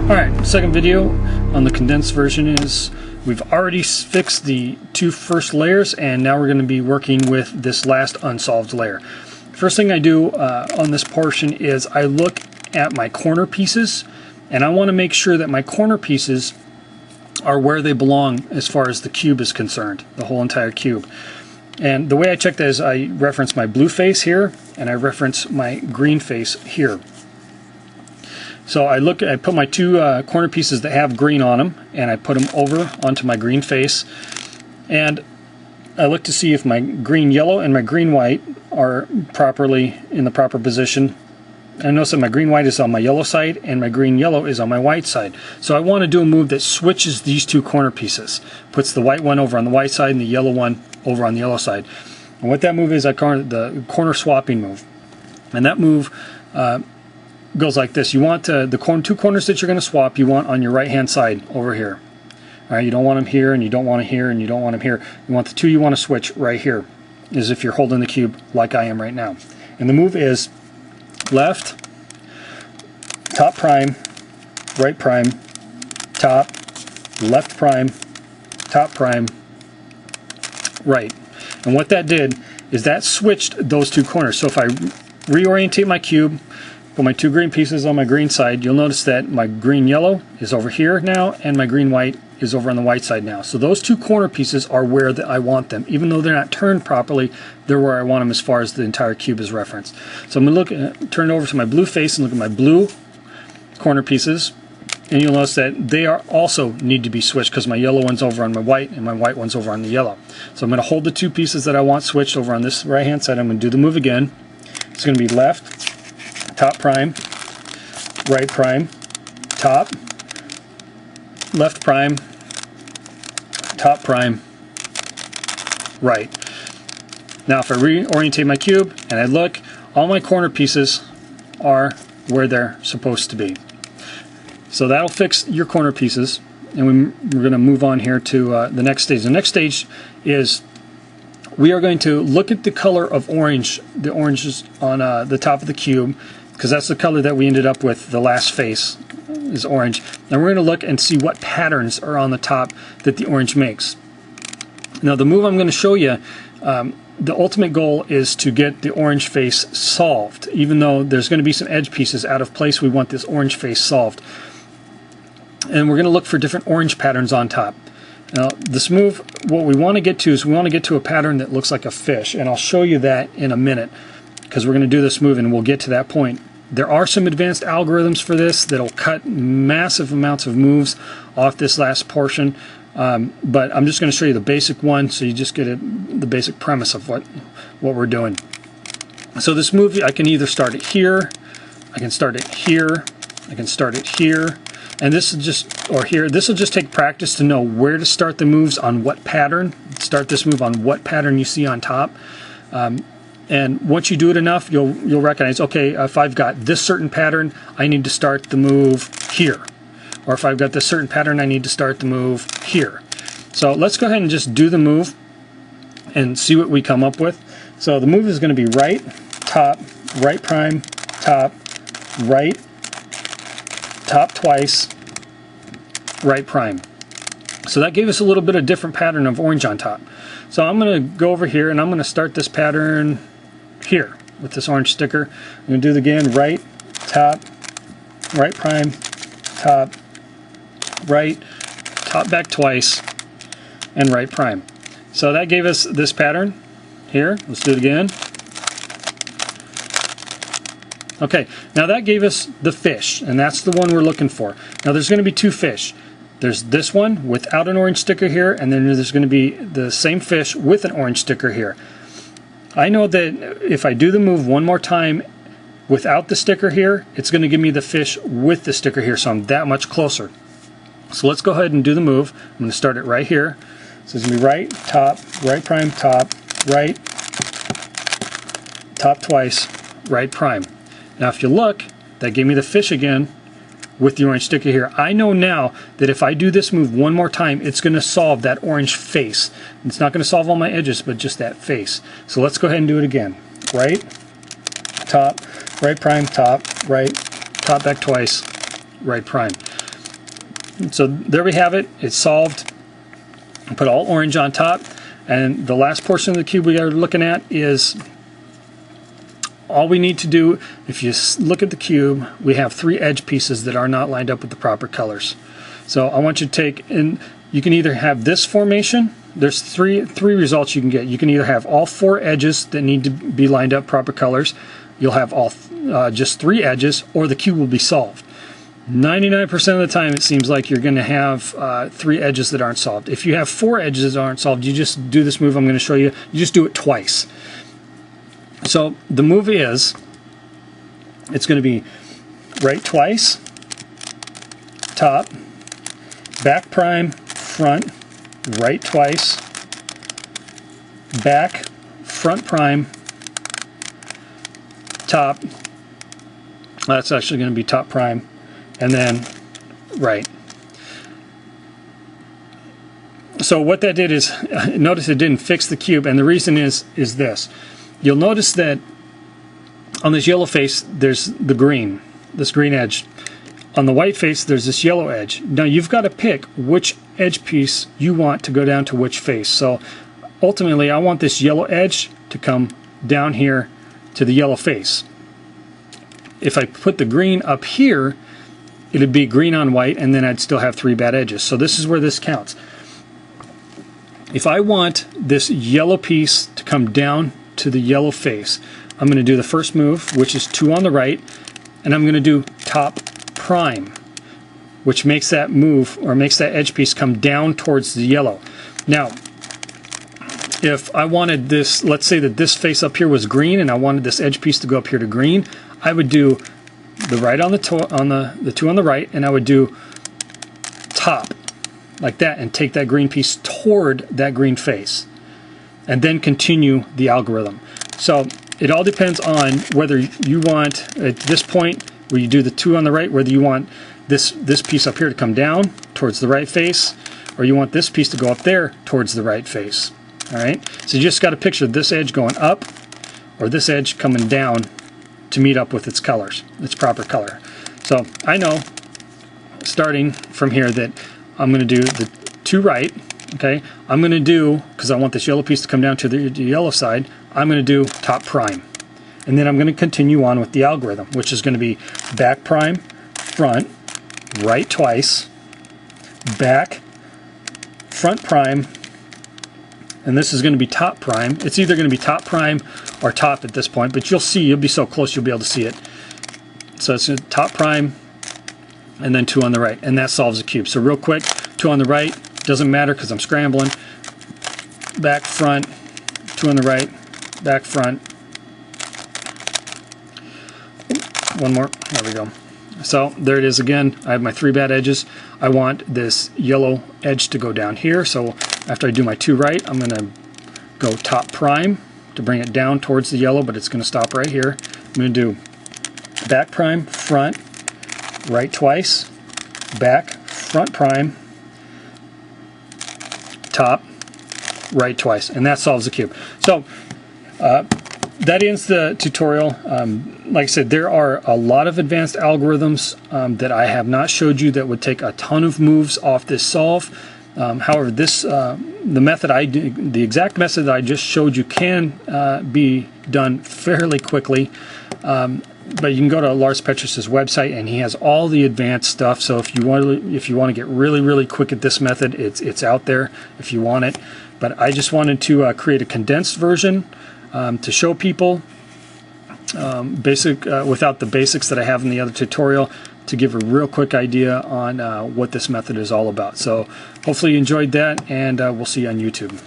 Alright, second video on the condensed version is we've already fixed the two first layers, and now we're going to be working with this last unsolved layer. First thing I do on this portion is I look at my corner pieces, and I want to make sure that my corner pieces are where they belong as far as the cube is concerned, the whole entire cube. And the way I check that is I reference my blue face here, and I reference my green face here. So I put my two corner pieces that have green on them, and I put them over onto my green face, and I look to see if my green yellow and my green white are properly in the proper position. I notice that my green white is on my yellow side and my green yellow is on my white side. So I want to do a move that switches these two corner pieces, puts the white one over on the white side and the yellow one over on the yellow side. And what that move is, I call it the corner swapping move. And that move goes like this. You want the two corners that you're going to swap, you want on your right hand side over here. Alright, you don't want them here, and you don't want them here, and you don't want them here. You want the two you want to switch right here, as if you're holding the cube like I am right now. And the move is left, top prime, right prime, top, left prime, top prime, right. And what that did is that switched those two corners. So if I reorientate my cube, put my two green pieces on my green side, you'll notice that my green yellow is over here now, and my green white is over on the white side now. So those two corner pieces are where I want them. Even though they're not turned properly, they're where I want them as far as the entire cube is referenced. So I'm going to turn it over to my blue face and look at my blue corner pieces, and you'll notice that they are also need to be switched because my yellow one's over on my white and my white one's over on the yellow. So I'm going to hold the two pieces that I want switched over on this right hand side. I'm going to do the move again. It's going to be left, top prime, right prime, top, left prime, top prime, right. Now if I reorientate my cube and I look, all my corner pieces are where they're supposed to be. So that'll fix your corner pieces, and we're going to move on here to the next stage. The next stage is we are going to look at the color of orange, the oranges on the top of the cube, because that's the color that we ended up with. The last face is orange, and we're going to look and see what patterns are on the top that the orange makes. Now the move I'm going to show you, the ultimate goal is to get the orange face solved. Even though there's going to be some edge pieces out of place, we want this orange face solved, and we're going to look for different orange patterns on top. Now this move, what we want to get to is we want to get to a pattern that looks like a fish, and I'll show you that in a minute, because we're going to do this move and we'll get to that point. There are some advanced algorithms for this that'll cut massive amounts of moves off this last portion, but I'm just going to show you the basic one so you just get the basic premise of what we're doing. So this move, I can either start it here, I can start it here, I can start it here, and this is just, or here. This will just take practice to know where to start the moves on what pattern. Start this move on what pattern you see on top. And once you do it enough, you'll recognize, okay, if I've got this certain pattern, I need to start the move here. Or if I've got this certain pattern, I need to start the move here. So let's go ahead and just do the move and see what we come up with. So the move is going to be right, top, right prime, top, right, top twice, right prime. So that gave us a little bit of different pattern of orange on top. So I'm going to go over here and I'm going to start this pattern here with this orange sticker. I'm going to do it again, right, top, right prime, top, right, top back twice, and right prime. So that gave us this pattern here. Let's do it again. Okay, now that gave us the fish, and that's the one we're looking for. Now there's going to be two fish. There's this one without an orange sticker here, and then there's going to be the same fish with an orange sticker here. I know that if I do the move one more time without the sticker here, it's going to give me the fish with the sticker here, so I'm that much closer. So let's go ahead and do the move. I'm going to start it right here. So it's going to be right, top, right prime, top, right, top twice, right prime. Now if you look, that gave me the fish again with the orange sticker here. I know now that if I do this move one more time, it's going to solve that orange face. It's not going to solve all my edges, but just that face. So let's go ahead and do it again. Right, top, right prime, top, right, top back twice, right prime. So there we have it. It's solved. Put all orange on top. And the last portion of the cube we are looking at is all we need to do. If you look at the cube, we have 3 edge pieces that are not lined up with the proper colors. So I want you to take, and you can either have this formation. There's three results you can get. You can either have all 4 edges that need to be lined up proper colors. You'll have all just 3 edges, or the cube will be solved. 99% of the time it seems like you're going to have 3 edges that aren't solved. If you have 4 edges that aren't solved, you just do this move I'm going to show you. You just do it twice. So the move is, it's going to be right twice, top, back prime, front, right twice, back, front prime, top. That's actually going to be top prime, and then right. So what that did is, notice it didn't fix the cube, and the reason is this. You'll notice that on this yellow face there's this green edge. On the white face there's this yellow edge. Now you've got to pick which edge piece you want to go down to which face. So ultimately I want this yellow edge to come down here to the yellow face. If I put the green up here, it'd be green on white, and then I'd still have 3 bad edges. So this is where this counts. If I want this yellow piece to come down to the yellow face, I'm going to do the first move, which is 2 on the right, and I'm going to do top prime, which makes that move, or makes that edge piece come down towards the yellow. Now, if I wanted this, let's say that this face up here was green, and I wanted this edge piece to go up here to green, I would do the right on the 2 on the right, and I would do top like that, and take that green piece toward that green face, and then continue the algorithm. So it all depends on whether you want, at this point where you do the 2 on the right, whether you want this piece up here to come down towards the right face, or you want this piece to go up there towards the right face. Alright, so you just got to picture this edge going up, or this edge coming down to meet up with its colors, its proper color. So I know, starting from here, that I'm going to do the 2 right. Okay, I'm going to do, because I want this yellow piece to come down to the yellow side, I'm going to do top prime. And then I'm going to continue on with the algorithm, which is going to be back prime, front, right twice, back, front prime, and this is going to be top prime. It's either going to be top prime or top at this point, but you'll see, you'll be so close you'll be able to see it. So it's top prime, and then 2 on the right, and that solves the cube. So real quick, 2 on the right, doesn't matter because I'm scrambling. Back, front, 2 on the right, back, front. One more, there we go. So there it is again. I have my 3 bad edges. I want this yellow edge to go down here, so after I do my 2 right, I'm going to go top prime to bring it down towards the yellow, but it's going to stop right here. I'm going to do back prime, front, right twice, back, front prime, top, right twice, and that solves the cube. So that ends the tutorial. Like I said, there are a lot of advanced algorithms that I have not showed you that would take a ton of moves off this solve. However, this the exact method that I just showed you can be done fairly quickly. But you can go to Lars Petrus's website, and he has all the advanced stuff. So if you want to get really quick at this method, it's out there if you want it. But I just wanted to create a condensed version to show people without the basics that I have in the other tutorial, to give a real quick idea on what this method is all about. So hopefully you enjoyed that, and we'll see you on YouTube.